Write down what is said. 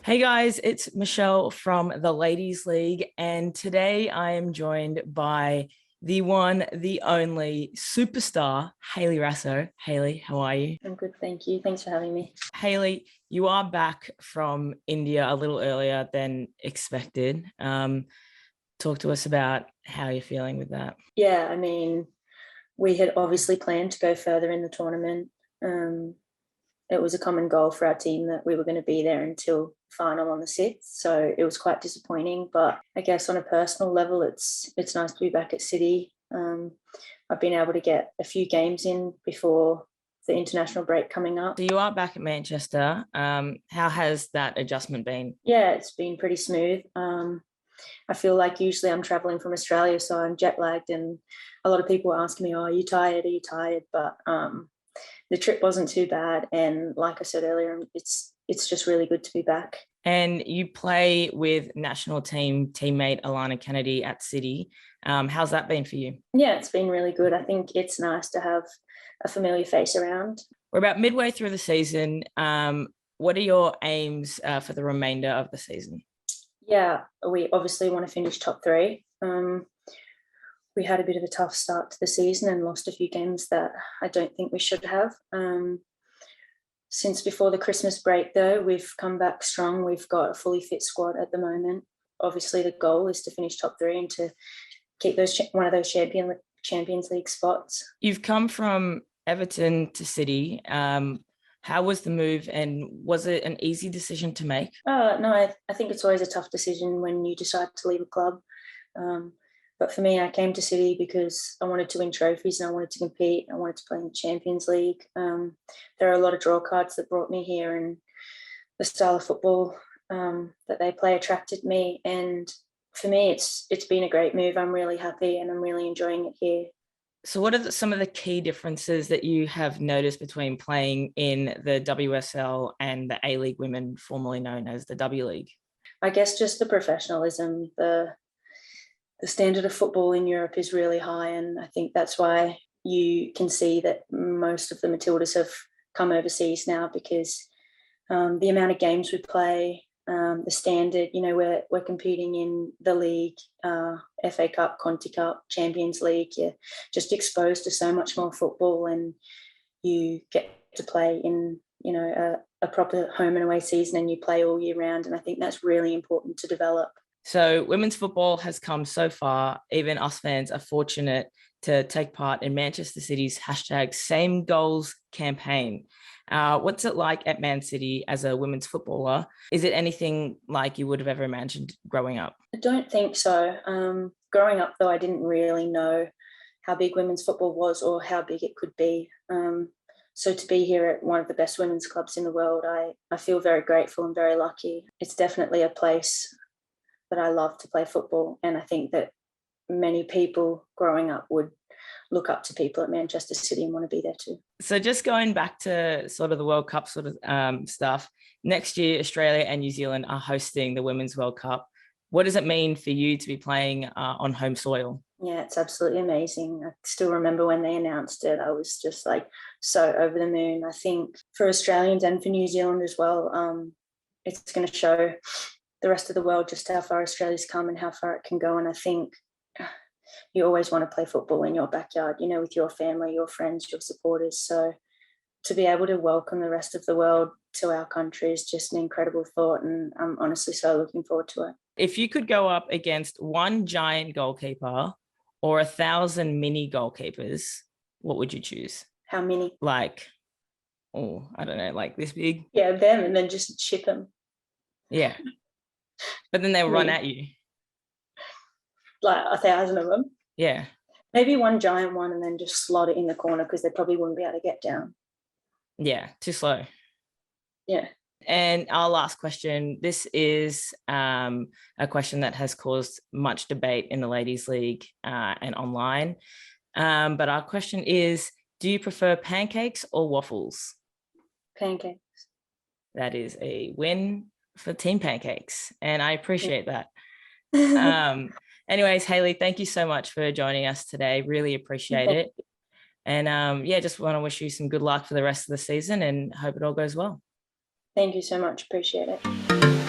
Hey guys, it's Michelle from the Ladies League, and today I am joined by the one, the only superstar, Hayley Raso. Hayley, how are you? I'm good, thank you. Thanks for having me. Hayley, you are back from India a little earlier than expected. Talk to us about how you're feeling with that. Yeah, we had obviously planned to go further in the tournament. It was a common goal for our team that we were going to be there until final on the 6th. So it was quite disappointing. But I guess on a personal level, it's nice to be back at City. I've been able to get a few games in before the international break coming up. So you are back at Manchester. How has that adjustment been? Yeah, it's been pretty smooth. I feel like usually I'm traveling from Australia, so I'm jet lagged, and a lot of people are asking me, "Oh, are you tired? Are you tired?" But the trip wasn't too bad, and like I said earlier, it's just really good to be back. And you play with national team teammate Alana Kennedy at City. How's that been for you? Yeah, it's been really good. I think it's nice to have a familiar face around. We're about midway through the season. What are your aims for the remainder of the season? Yeah, we obviously want to finish top three. We had a bit of a tough start to the season and lost a few games that I don't think we should have. Since before the Christmas break, though, we've come back strong. We've got a fully fit squad at the moment. Obviously, the goal is to finish top three and to keep one of those Champions League spots. You've come from Everton to City. How was the move, and was it an easy decision to make? No, I think it's always a tough decision when you decide to leave a club. But for me, I came to City because I wanted to win trophies and I wanted to compete. I wanted to play in the Champions League. There are a lot of draw cards that brought me here, and the style of football that they play attracted me. And for me, it's been a great move. I'm really happy and I'm really enjoying it here. So what are some of the key differences that you have noticed between playing in the WSL and the A-League women, formerly known as the W League? I guess just the professionalism, the standard of football in Europe is really high, and I think that's why you can see that most of the Matildas have come overseas now, because the amount of games we play, the standard, we're competing in the league, FA Cup, Conti Cup, Champions League. You're just exposed to so much more football, and you get to play in, a proper home and away season, and you play all year round. And I think that's really important to develop. So women's football has come so far. Even us fans are fortunate to take part in Manchester City's #SameGoals campaign. What's it like at Man City as a women's footballer? Is it anything like you would have ever imagined growing up? I don't think so. Growing up, though, I didn't really know how big women's football was or how big it could be. So to be here at one of the best women's clubs in the world, I feel very grateful and very lucky. It's definitely a place that I love to play football, and I think that many people growing up would look up to people at Manchester City and want to be there too. So just going back to sort of the World Cup sort of stuff, next year Australia and New Zealand are hosting the Women's World Cup. What does it mean for you to be playing on home soil? Yeah, it's absolutely amazing. I still remember when they announced it, I was just like so over the moon. I think for Australians and for New Zealand as well, it's going to show the rest of the world just how far Australia's come and how far it can go. And I think you always want to play football in your backyard, with your family, your friends, your supporters. So to be able to welcome the rest of the world to our country is just an incredible thought, and I'm honestly so looking forward to it. If you could go up against one giant goalkeeper or 1,000 mini goalkeepers, what would you choose? How many? Like, I don't know, like this big? Yeah, them, and then just ship them. Yeah. But then they'll run at you. Like 1,000 of them? Yeah. Maybe one giant one and then just slot it in the corner, because they probably wouldn't be able to get down. Yeah, too slow. Yeah. And our last question, this is a question that has caused much debate in the Ladies League and online. But our question is, do you prefer pancakes or waffles? Pancakes. That is a win for Team Pancakes, and I appreciate that. Anyways, Hayley, thank you so much for joining us today. Really appreciate it. And just want to wish you some good luck for the rest of the season and hope it all goes well. Thank you so much. Appreciate it.